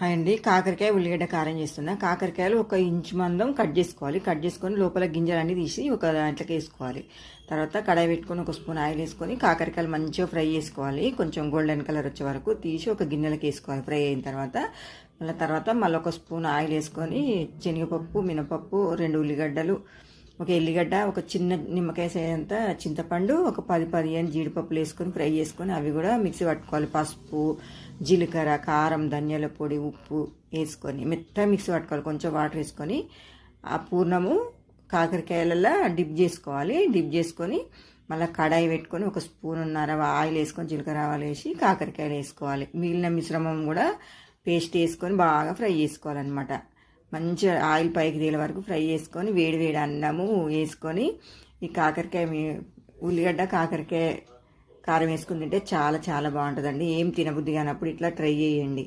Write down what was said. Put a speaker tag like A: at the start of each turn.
A: Hi అండి. కాకరకాయ ఉల్లిగడ్డ కారం చేస్తున్నా. కాకరకాయలు 1 ఇంచు మందం కట్ చేసుకోవాలి. కట్ చేసుకొని లోపల గింజలన్నీ తీసి ఒక దాంట్లోకి వేసుకోవాలి. తర్వాత కడాయి పెట్టుకొని 1 స్పూన్ ఆయిల్ వేసుకొని కాకరకాయలు మంచిగా ఫ్రై చేసుకోవాలి. కొంచెం గోల్డెన్ కలర్ వచ్చే వరకు తీసి ఒక గిన్నెలోకి వేసుకోవాలి. ఫ్రై అయిన తర్వాత మళ్ళీ 1 స్పూన్ ఆయిల్ వేసుకొని శనగపప్పు, మినపప్పు, 2 ఉల్లిగడ్డలు, 1 ఎల్లిగడ్డ, ఒక చిన్న నిమ్మకాయ సేంత చింతపండు, ఒక 10-15 జీడిపప్పులు వేసుకొని ఫ్రై చేసుకొని అవి కూడా మిక్సీ పట్టుకోవాలి. పసుపు, జీలకర్ర, కారం, ధనియాల పొడి, ఉప్పు వేసుకొని మెత్తగా మిక్సీ పట్టుకోవాలి. కొంచెం వాటర్ వేసుకొని ఆ పూర్ణము కాకరకాయలలో డిప్ చేసుకోవాలి. డిప్ చేసుకొని మళ్ళీ కడాయి పెట్టుకొని 1 స్పూన్నర ఆయిల్ వేసుకొని జీలకర్ర ఆవాలు వేసి కాకరకాయలు వేసుకోవాలి. మిగిలిన మిశ్రమం కూడా పేస్ట్ వేసుకొని బాగా ఫ్రై చేసుకోవాలన్నమాట. మంచిగా ఆయిల్ పైకి తేలే వరకు ఫ్రై చేసుకొని వేడి వేడి అన్నము వేసుకొని ఈ ఉల్లిగడ్డ కాకరకాయ కారం వేసుకుని తింటే చాలా చాలా బాగుంటుందండి. ఏం తినబుద్ధి కానప్పుడు ఇట్లా ట్రై చేయండి.